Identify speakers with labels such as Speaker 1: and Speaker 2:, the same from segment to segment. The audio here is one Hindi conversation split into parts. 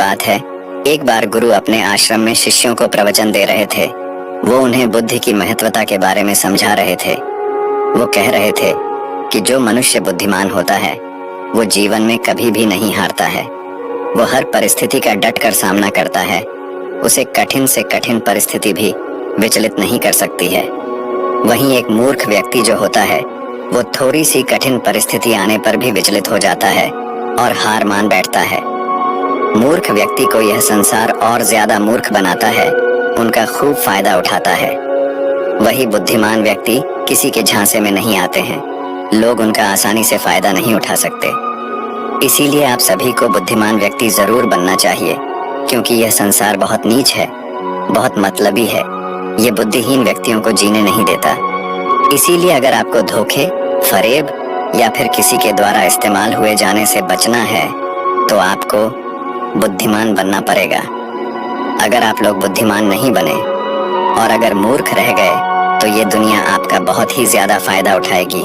Speaker 1: बात है, एक बार गुरु अपने आश्रम में शिष्यों को प्रवचन दे रहे थे। वो उन्हें बुद्धि की महत्वता के बारे में समझा रहे थे। वो कह रहे थे कि जो मनुष्य बुद्धिमान होता है वो जीवन में कभी भी नहीं हारता है। वो हर परिस्थिति का डटकर सामना करता है। उसे कठिन से कठिन परिस्थिति भी विचलित नहीं कर सकती है। वहीं एक मूर्ख व्यक्ति जो होता है वो थोड़ी सी कठिन परिस्थिति आने पर भी विचलित हो जाता है और हार मान बैठता है। मूर्ख व्यक्ति को यह संसार और ज्यादा मूर्ख बनाता है, उनका खूब फायदा उठाता है। वही बुद्धिमान व्यक्ति किसी के झांसे में नहीं आते हैं, लोग उनका आसानी से फायदा नहीं उठा सकते। इसीलिए आप सभी को बुद्धिमान व्यक्ति जरूर बनना चाहिए, क्योंकि यह संसार बहुत नीच है, बहुत मतलबी है। ये बुद्धिहीन व्यक्तियों को जीने नहीं देता। इसीलिए अगर आपको धोखे, फरेब या फिर किसी के द्वारा इस्तेमाल हुए जाने से बचना है तो आपको बुद्धिमान बनना पड़ेगा। अगर आप लोग बुद्धिमान नहीं बने और अगर मूर्ख रह गए तो ये दुनिया आपका बहुत ही ज्यादा फायदा उठाएगी,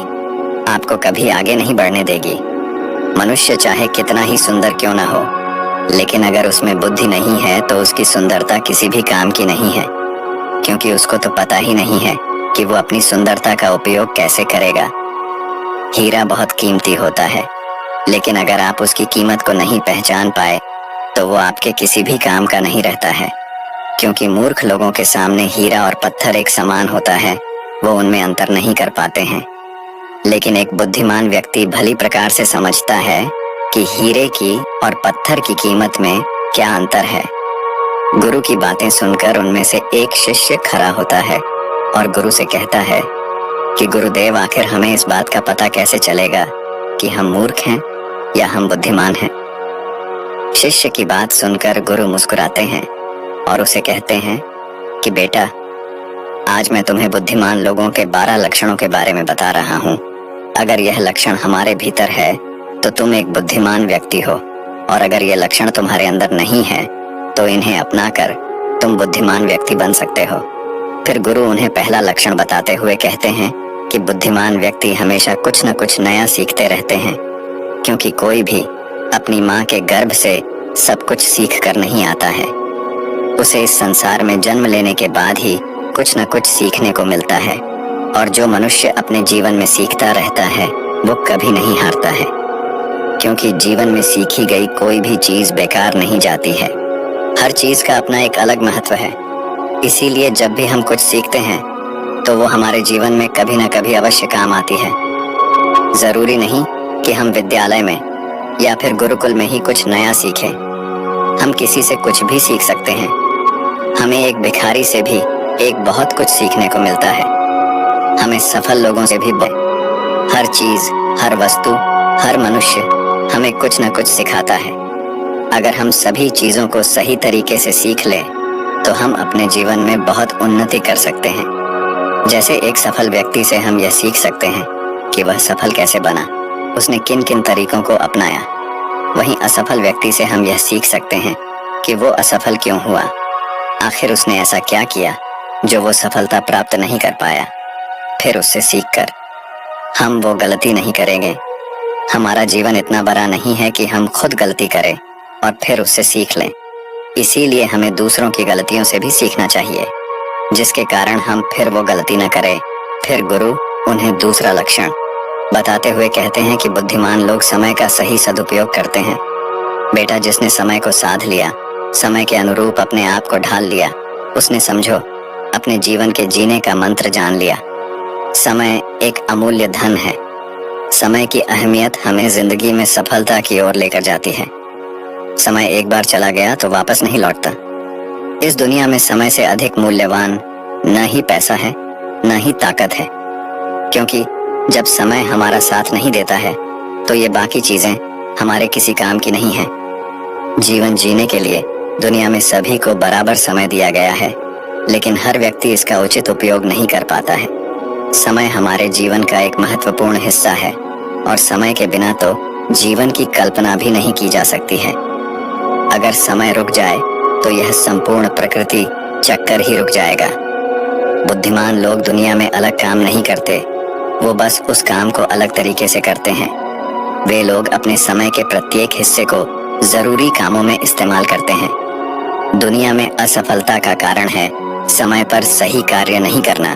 Speaker 1: आपको कभी आगे नहीं बढ़ने देगी। मनुष्य चाहे कितना ही सुंदर क्यों ना हो, लेकिन अगर उसमें बुद्धि नहीं है तो उसकी सुंदरता किसी भी काम की नहीं है, क्योंकि उसको तो पता ही नहीं है कि वो अपनी सुंदरता का उपयोग कैसे करेगा। हीरा बहुत कीमती होता है, लेकिन अगर आप उसकी कीमत को नहीं पहचान पाए तो वो आपके किसी भी काम का नहीं रहता है। क्योंकि मूर्ख लोगों के सामने हीरा और पत्थर एक समान होता है, वो उनमें अंतर नहीं कर पाते हैं। लेकिन एक बुद्धिमान व्यक्ति भली प्रकार से समझता है कि हीरे की और पत्थर की कीमत में क्या अंतर है। गुरु की बातें सुनकर उनमें से एक शिष्य खड़ा होता है और गुरु से कहता है कि गुरुदेव, आखिर हमें इस बात का पता कैसे चलेगा कि हम मूर्ख हैं या हम बुद्धिमान हैं। शिष्य की बात सुनकर गुरु मुस्कुराते हैं और उसे कहते हैं कि बेटा, आज मैं तुम्हें बुद्धिमान लोगों के 12 लक्षणों के बारे में बता रहा हूँ। अगर यह लक्षण हमारे भीतर है तो तुम एक बुद्धिमान व्यक्ति हो, और अगर यह लक्षण तुम्हारे अंदर नहीं है तो इन्हें अपनाकर तुम बुद्धिमान व्यक्ति बन सकते हो। फिर गुरु उन्हें पहला लक्षण बताते हुए कहते हैं कि बुद्धिमान व्यक्ति हमेशा कुछ न कुछ नया सीखते रहते हैं, क्योंकि कोई भी अपनी माँ के गर्भ से सब कुछ सीख कर नहीं आता है। उसे इस संसार में जन्म लेने के बाद ही कुछ न कुछ सीखने को मिलता है, और जो मनुष्य अपने जीवन में सीखता रहता है वो कभी नहीं हारता है, क्योंकि जीवन में सीखी गई कोई भी चीज बेकार नहीं जाती है। हर चीज का अपना एक अलग महत्व है। इसीलिए जब भी हम कुछ सीखते हैं तो वो हमारे जीवन में कभी न कभी अवश्य काम आती है। जरूरी नहीं कि हम विद्यालय में या फिर गुरुकुल में ही कुछ नया सीखें। हम किसी से कुछ भी सीख सकते हैं। हमें एक भिखारी से भी एक बहुत कुछ सीखने को मिलता है। हमें सफल लोगों से भी हर चीज, हर वस्तु, हर मनुष्य हमें कुछ न कुछ सिखाता है। अगर हम सभी चीजों को सही तरीके से सीख लें तो हम अपने जीवन में बहुत उन्नति कर सकते हैं। जैसे एक सफल व्यक्ति से हम यह सीख सकते हैं कि वह सफल कैसे बना, उसने किन किन तरीकों को अपनाया। वहीं असफल व्यक्ति से हम यह सीख सकते हैं कि वो असफल क्यों हुआ, आखिर उसने ऐसा क्या किया जो वो सफलता प्राप्त नहीं कर पाया। फिर उससे सीखकर हम वो गलती नहीं करेंगे। हमारा जीवन इतना बड़ा नहीं है कि हम खुद गलती करें और फिर उससे सीख लें। इसीलिए हमें दूसरों की गलतियों से भी सीखना चाहिए, जिसके कारण हम फिर वो गलती न करें। फिर गुरु उन्हें दूसरा लक्षण बताते हुए कहते हैं कि बुद्धिमान लोग समय का सही सदुपयोग करते हैं। बेटा, जिसने समय को साध लिया, समय के अनुरूप अपने आप को ढाल लिया, उसने समझो अपने जीवन के जीने का मंत्र जान लिया। समय एक अमूल्य धन है। समय की अहमियत हमें जिंदगी में सफलता की ओर लेकर जाती है। समय एक बार चला गया तो वापस नहीं लौटता। इस दुनिया में समय से अधिक मूल्यवान न ही पैसा है, न ही ताकत है, क्योंकि जब समय हमारा साथ नहीं देता है तो ये बाकी चीजें हमारे किसी काम की नहीं है। जीवन जीने के लिए दुनिया में सभी को बराबर समय दिया गया है, लेकिन हर व्यक्ति इसका उचित उपयोग नहीं कर पाता है। समय हमारे जीवन का एक महत्वपूर्ण हिस्सा है, और समय के बिना तो जीवन की कल्पना भी नहीं की जा सकती है। अगर समय रुक जाए तो यह संपूर्ण प्रकृति चक्कर ही रुक जाएगा। बुद्धिमान लोग दुनिया में अलग काम नहीं करते, वो बस उस काम को अलग तरीके से करते हैं। वे लोग अपने समय के प्रत्येक हिस्से को जरूरी कामों में इस्तेमाल करते हैं। दुनिया में असफलता का कारण है समय पर सही कार्य नहीं करना।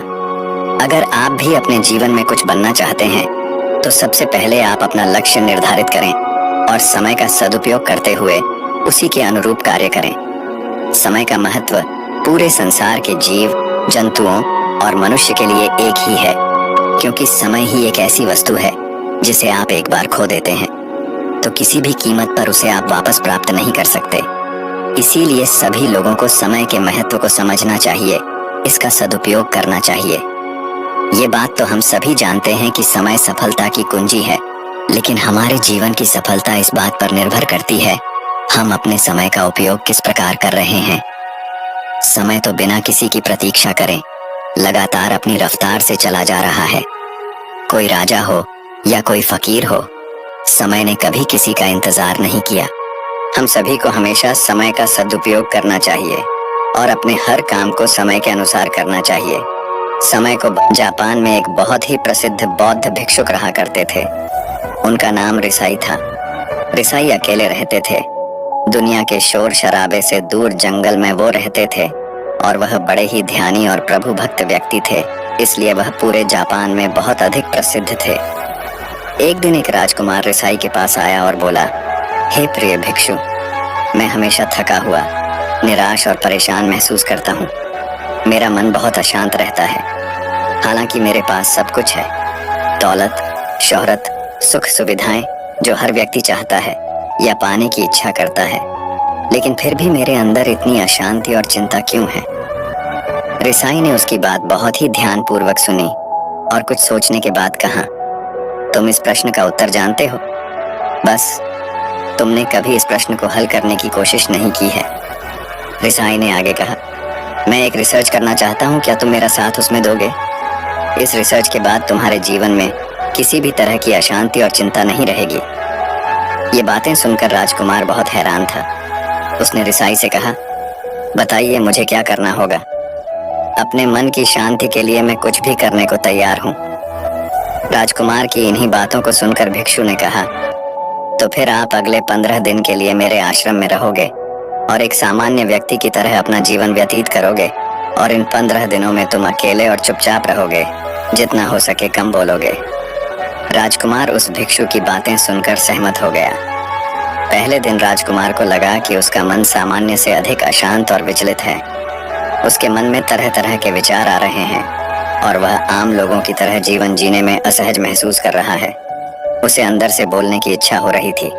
Speaker 1: अगर आप भी अपने जीवन में कुछ बनना चाहते हैं तो सबसे पहले आप अपना लक्ष्य निर्धारित करें और समय का सदुपयोग करते हुए उसी के अनुरूप कार्य करें। समय का महत्व पूरे संसार के जीव, जंतुओं और मनुष्य के लिए एक ही है, क्योंकि समय ही एक ऐसी वस्तु है जिसे आप एक बार खो देते हैं तो किसी भी कीमत पर उसे आप वापस प्राप्त नहीं कर सकते। इसीलिए सभी लोगों को समय के महत्व को समझना चाहिए, इसका सदुपयोग करना चाहिए। ये बात तो हम सभी जानते हैं कि समय सफलता की कुंजी है, लेकिन हमारे जीवन की सफलता इस बात पर निर्भर करती है हम अपने समय का उपयोग किस प्रकार कर रहे हैं। समय तो बिना किसी की प्रतीक्षा करे लगातार अपनी रफ्तार से चला जा रहा है। कोई राजा हो या कोई फकीर हो, समय ने कभी किसी का इंतजार नहीं किया। हम सभी को हमेशा समय का सदुपयोग करना चाहिए और अपने हर काम को समय के अनुसार करना चाहिए। समय को जापान में एक बहुत ही प्रसिद्ध बौद्ध भिक्षुक रहा करते थे। उनका नाम रिसाई था। रिसाई अकेले रहते थे। दुनिया के शोर शराबे से दूर जंगल में वो रहते थे और वह बड़े ही ध्यानी और प्रभु भक्त व्यक्ति थे, इसलिए वह पूरे जापान में बहुत अधिक प्रसिद्ध थे। एक दिन एक राजकुमार रिसाई के पास आया और बोला, हे प्रिय भिक्षु, मैं हमेशा थका हुआ, निराश और परेशान महसूस करता हूँ। मेरा मन बहुत अशांत रहता है। हालांकि मेरे पास सब कुछ है, दौलत, शोहरत, सुख सुविधाएं जो हर व्यक्ति चाहता है या पाने की इच्छा करता है, लेकिन फिर भी मेरे अंदर इतनी अशांति और चिंता क्यों है। रिसाई ने उसकी बात बहुत ही ध्यानपूर्वक सुनी और कुछ सोचने के बाद कहा, तुम इस प्रश्न का उत्तर जानते हो, बस तुमने कभी इस प्रश्न को हल करने की कोशिश नहीं की है। रिसाई ने आगे कहा, मैं एक रिसर्च करना चाहता हूँ, क्या तुम मेरा साथ उसमें दोगे? इस रिसर्च के बाद तुम्हारे जीवन में किसी भी तरह की अशांति और चिंता नहीं रहेगी। ये बातें सुनकर राजकुमार बहुत हैरान था। उसने रिसाई से कहा, बताइए मुझे क्या करना होगा? अपने मन की शांति के लिए मैं कुछ भी करने को तैयार हूँ। राजकुमार की इन्हीं बातों को सुनकर भिक्षु ने कहा, तो फिर आप अगले 15 दिन के लिए मेरे आश्रम में रहोगे और एक सामान्य व्यक्ति की तरह अपना जीवन व्यतीत करोगे और इन 15 दिनों में तुम अकेले और चुपचाप रहोगे, जितना हो सके कम बोलोगे। राजकुमार उस भिक्षु की बातें सुनकर सहमत हो गया। पहले दिन राजकुमार को लगा कि उसका मन सामान्य से अधिक अशांत और विचलित है। उसके मन में तरह तरह के विचार आ रहे हैं और वह आम लोगों की तरह जीवन जीने में असहज महसूस कर रहा है। उसे अंदर से बोलने की इच्छा हो रही थी,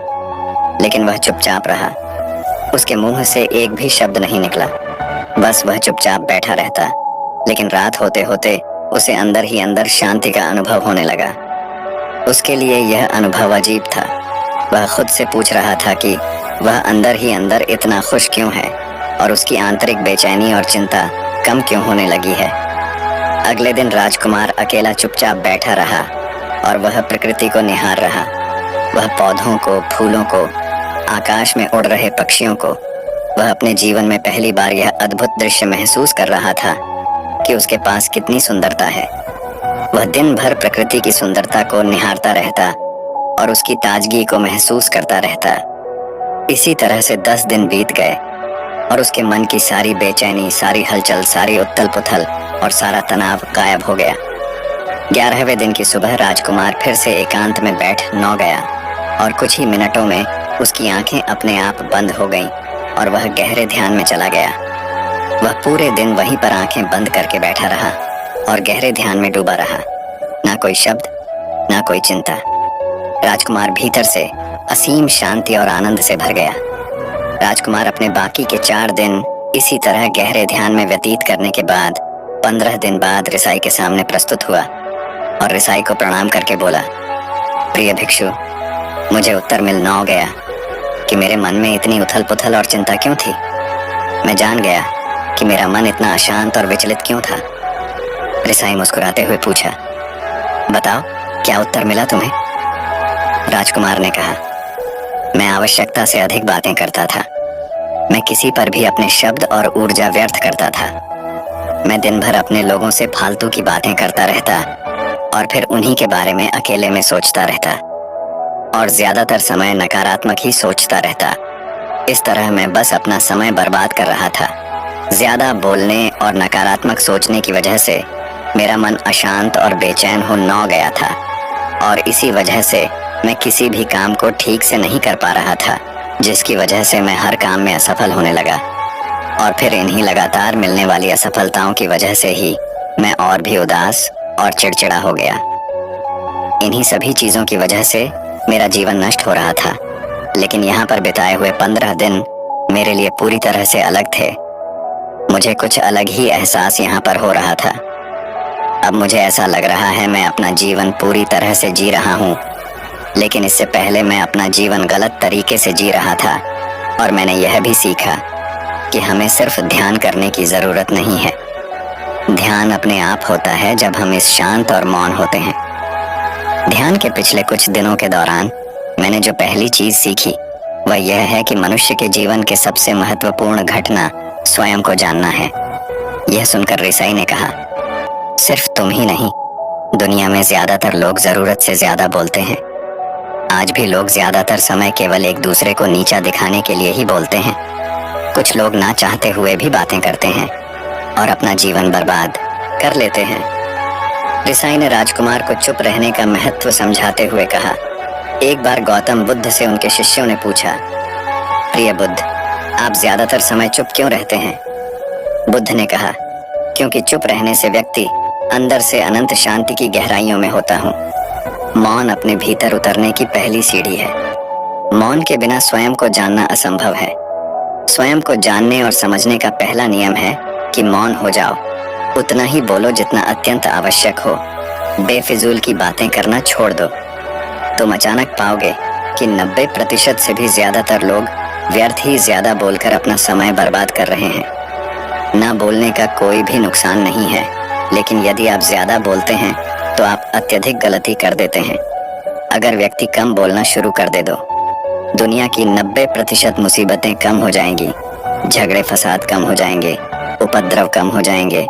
Speaker 1: लेकिन वह चुपचाप रहा। उसके मुंह से एक भी शब्द नहीं निकला, बस वह चुपचाप बैठा रहता। लेकिन रात होते होते उसे अंदर ही अंदर शांति का अनुभव होने लगा। उसके लिए यह अनुभव अजीब था। वह खुद से पूछ रहा था कि वह अंदर ही अंदर इतना खुश क्यों है और उसकी आंतरिक बेचैनी और चिंता कम क्यों होने लगी है। अगले दिन राजकुमार अकेला चुपचाप बैठा रहा और वह प्रकृति को निहार रहा। वह पौधों को, फूलों को, आकाश में उड़ रहे पक्षियों को। वह अपने जीवन में पहली बार यह अद्भुत दृश्य महसूस कर रहा था कि उसके पास कितनी सुंदरता है। वह दिन भर प्रकृति की सुंदरता को निहारता रहता और उसकी ताजगी को महसूस करता रहता। इसी तरह से 10 दिन बीत गए और उसके मन की सारी बेचैनी, सारी हलचल, सारी उथल पुथल और सारा तनाव गायब हो गया। 11वें दिन की सुबह राजकुमार फिर से एकांत में बैठ नौ गया और कुछ ही मिनटों में उसकी आंखें अपने आप बंद हो गईं और वह गहरे ध्यान में चला गया। वह पूरे दिन वहीं पर आंखें बंद करके बैठा रहा और गहरे ध्यान में डूबा रहा। ना कोई शब्द, ना कोई चिंता। राजकुमार भीतर से असीम शांति और आनंद से भर गया। राजकुमार अपने बाकी के 4 दिन इसी तरह गहरे ध्यान में व्यतीत करने के बाद 15 दिन बाद रिसाई के सामने प्रस्तुत हुआ और रिसाई को प्रणाम करके बोला, प्रिय भिक्षु, मुझे उत्तर मिल न गया कि मेरे मन में इतनी उथल पुथल और चिंता क्यों थी। मैं जान गया कि मेरा मन इतना अशांत और विचलित क्यों था। रिसाई मुस्कुराते हुए पूछा, बताओ क्या उत्तर मिला तुम्हें? राजकुमार ने कहा, मैं आवश्यकता से अधिक बातें करता था। मैं किसी पर भी अपने शब्द और ऊर्जा व्यर्थ करता था। मैं दिन भर अपने लोगों से फालतू की बातें करता रहता और फिर उन्हीं के बारे में अकेले में सोचता रहता और ज्यादातर समय नकारात्मक ही सोचता रहता। इस तरह मैं बस अपना समय बर्बाद कर रहा था। ज्यादा बोलने और नकारात्मक सोचने की वजह से मेरा मन अशांत और बेचैन हो नौ गया था, और इसी वजह से मैं किसी भी काम को ठीक से नहीं कर पा रहा था, जिसकी वजह से मैं हर काम में असफल होने लगा। और फिर इन्हीं लगातार मिलने वाली असफलताओं की वजह से ही मैं और भी उदास और चिड़चिड़ा हो गया। इन्हीं सभी चीजों की वजह से मेरा जीवन नष्ट हो रहा था। लेकिन यहाँ पर बिताए हुए 15 दिन मेरे लिए पूरी तरह से अलग थे। मुझे कुछ अलग ही एहसास यहाँ पर हो रहा था। अब मुझे ऐसा लग रहा है मैं अपना जीवन पूरी तरह से जी रहा हूँ, लेकिन इससे पहले मैं अपना जीवन गलत तरीके से जी रहा था। और मैंने यह भी सीखा कि हमें सिर्फ ध्यान करने की जरूरत नहीं है। ध्यान अपने आप होता है जब हम इस शांत और मौन होते हैं। ध्यान के पिछले कुछ दिनों के दौरान मैंने जो पहली चीज सीखी वह यह है कि मनुष्य के जीवन के सबसे महत्वपूर्ण घटना स्वयं को जानना है। यह सुनकर रिसाई ने कहा, सिर्फ तुम ही नहीं, दुनिया में ज्यादातर लोग जरूरत से ज्यादा बोलते हैं। आज भी लोग ज्यादातर समय केवल एक दूसरे को नीचा दिखाने के लिए ही बोलते हैं। कुछ लोग ना चाहते हुए भी बातें करते हैं और अपना जीवन बर्बाद कर लेते हैं। रिसाई ने राजकुमार को चुप रहने का महत्व समझाते हुए कहा, एक बार गौतम बुद्ध से उनके शिष्यों ने पूछा, प्रिय बुद्ध, आप ज्यादातर समय चुप क्यों रहते हैं? बुद्ध ने कहा, क्योंकि चुप रहने से व्यक्ति अंदर से अनंत शांति की गहराइयों में होता हूँ। मौन अपने भीतर उतरने की पहली सीढ़ी है। मौन के बिना स्वयं को जानना असंभव है। स्वयं को जानने और समझने का पहला नियम है कि मौन हो जाओ। उतना ही बोलो जितना अत्यंत आवश्यक हो। बेफिजूल की बातें करना छोड़ दो। तुम अचानक पाओगे कि 90% से भी ज्यादातर लोग व्यर्थ ही ज्यादा बोलकर अपना समय बर्बाद कर रहे हैं। ना बोलने का कोई भी नुकसान नहीं है, लेकिन यदि आप ज्यादा बोलते हैं तो आप अत्यधिक गलती कर देते हैं। अगर व्यक्ति कम बोलना शुरू कर दे दो, दुनिया की 90% मुसीबतें कम हो जाएंगी, झगड़े फसाद कम हो जाएंगे, उपद्रव कम हो जाएंगे,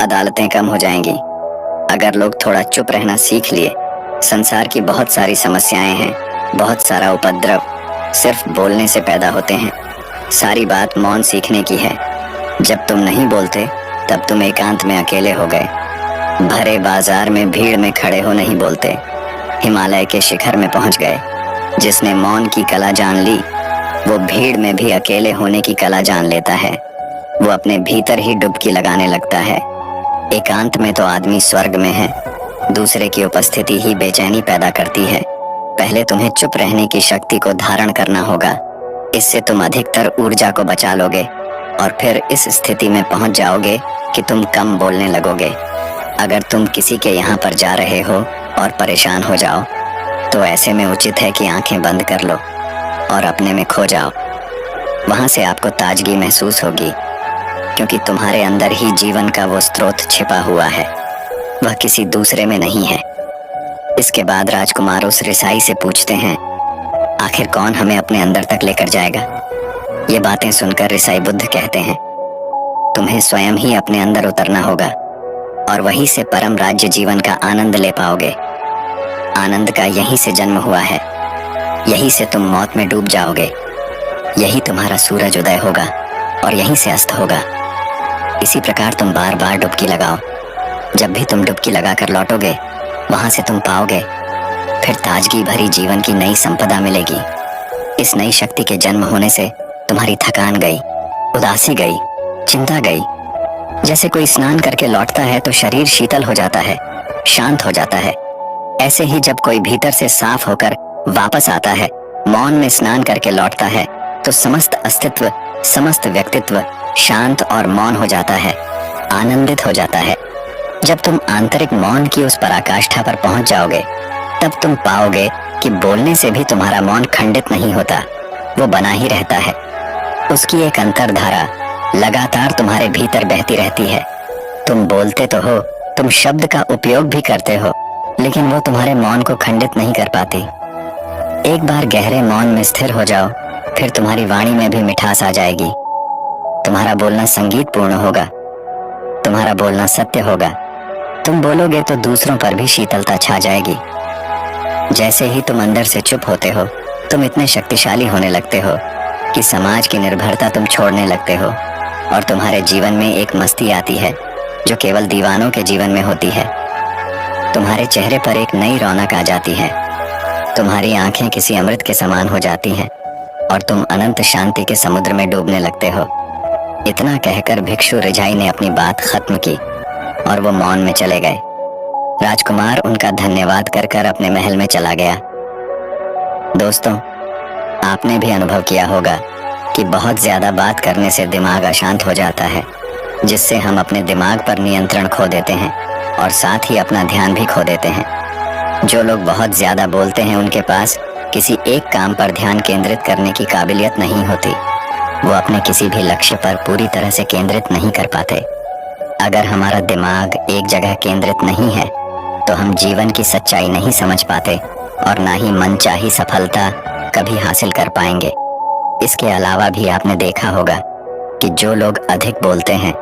Speaker 1: अदालतें कम हो जाएंगी। अगर लोग थोड़ा चुप रहना सीख लिए, संसार की बहुत सारी समस्याएं हैं, बहुत सारा उपद्रव सिर्फ बोलने से पैदा होते हैं। सारी बात मौन सीखने की है। जब तुम नहीं बोलते तब तुम एकांत में अकेले हो गए। भरे बाजार में भीड़ में खड़े हो नहीं बोलते, हिमालय के शिखर में पहुंच गए। जिसने मौन की कला जान ली वो भीड़ में भी अकेले होने की कला जान लेता है। वो अपने भीतर ही डुबकी लगाने लगता है। एकांत में तो आदमी स्वर्ग में है। दूसरे की उपस्थिति ही बेचैनी पैदा करती है। पहले तुम्हें चुप रहने की शक्ति को धारण करना होगा। इससे तुम अधिकतर ऊर्जा को बचा लोगे और फिर इस स्थिति में पहुंच जाओगे कि तुम कम बोलने लगोगे। अगर तुम किसी के यहाँ पर जा रहे हो और परेशान हो जाओ तो ऐसे में उचित है कि आंखें बंद कर लो और अपने में खो जाओ। वहां से आपको ताजगी महसूस होगी, क्योंकि तुम्हारे अंदर ही जीवन का वो स्रोत छिपा हुआ है, वह किसी दूसरे में नहीं है। इसके बाद राजकुमार उस रिसाई से पूछते हैं, आखिर कौन हमें अपने अंदर तक लेकर जाएगा? ये बातें सुनकर रिसाई बुद्ध कहते हैं, तुम्हें स्वयं ही अपने अंदर उतरना होगा और वहीं से परम राज्य जीवन का आनंद ले पाओगे। आनंद का यहीं से जन्म हुआ है, यहीं से तुम मौत में डूब जाओगे। यही तुम्हारा सूरज उदय होगा और यहीं से अस्त होगा। इसी प्रकार तुम बार बार डुबकी लगाओ। जब भी तुम डुबकी लगाकर लौटोगे वहां से तुम पाओगे फिर ताजगी भरी जीवन की नई संपदा मिलेगी। इस नई शक्ति के जन्म होने से तुम्हारी थकान गई, उदासी गई, चिंता गई। जैसे कोई स्नान करके लौटता है तो शरीर शीतल हो जाता है, शांत हो जाता है। ऐसे ही जब कोई भीतर से साफ होकर वापस आता है, मौन में स्नान करके लौटता है, तो समस्त अस्तित्व, समस्त व्यक्तित्व शांत और मौन हो जाता है, आनंदित हो जाता है। जब तुम आंतरिक मौन की उस पराकाष्ठा पर पहुंच जाओगे तब तुम पाओगे कि बोलने से भी तुम्हारा मौन खंडित नहीं होता, वो बना ही रहता है। उसकी एक अंतर्धारा लगातार तुम्हारे भीतर बहती रहती है। तुम बोलते तो हो, तुम शब्द का उपयोग भी करते हो, लेकिन वो तुम्हारे मौन को खंडित नहीं कर पाती। एक बार गहरे मौन में स्थिर हो जाओ, फिर तुम्हारी वाणी में भी मिठास आ जाएगी। तुम्हारा बोलना संगीतपूर्ण होगा, तुम्हारा बोलना सत्य होगा। तुम बोलोगे तो दूसरों पर भी शीतलता छा जाएगी। जैसे ही तुम अंदर से चुप होते हो, तुम इतने शक्तिशाली होने लगते हो कि समाज की निर्भरता तुम छोड़ने लगते हो और तुम्हारे जीवन में एक मस्ती आती है जो केवल दीवानों के जीवन में होती है। तुम्हारे चेहरे पर एक नई रौनक आ जाती है, तुम्हारी आंखें किसी अमृत के समान हो जाती हैं और तुम अनंत शांति के समुद्र में डूबने लगते हो। इतना कहकर भिक्षु रिझाई ने अपनी बात खत्म की और वो मौन में चले गए। राजकुमार उनका धन्यवाद कर कर अपने महल में चला गया। दोस्तों, आपने भी अनुभव किया होगा कि बहुत ज्यादा बात करने से दिमाग अशांत हो जाता है, जिससे हम अपने दिमाग पर नियंत्रण खो देते हैं और साथ ही अपना ध्यान भी खो देते हैं। जो लोग बहुत ज्यादा बोलते हैं उनके पास किसी एक काम पर ध्यान केंद्रित करने की काबिलियत नहीं होती। वो अपने किसी भी लक्ष्य पर पूरी तरह से केंद्रित नहीं कर पाते। अगर हमारा दिमाग एक जगह केंद्रित नहीं है तो हम जीवन की सच्चाई नहीं समझ पाते और ना ही मनचाही सफलता कभी हासिल कर पाएंगे। इसके अलावा भी आपने देखा होगा कि जो लोग अधिक बोलते हैं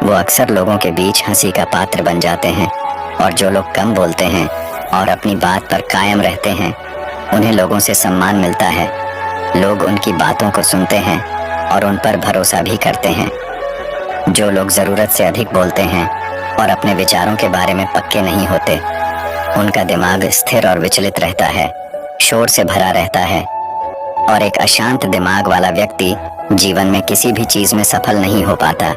Speaker 1: वो अक्सर लोगों के बीच हंसी का पात्र बन जाते हैं और जो लोग कम बोलते हैं और अपनी बात पर कायम रहते हैं उन्हें लोगों से सम्मान मिलता है। लोग उनकी बातों को सुनते हैं और उन पर भरोसा भी करते हैं। जो लोग जरूरत से अधिक बोलते हैं और अपने विचारों के बारे में पक्के नहीं होते, उनका दिमाग स्थिर और विचलित रहता है, शोर से भरा रहता है और एक अशांत दिमाग वाला व्यक्ति जीवन में किसी भी चीज में सफल नहीं हो पाता।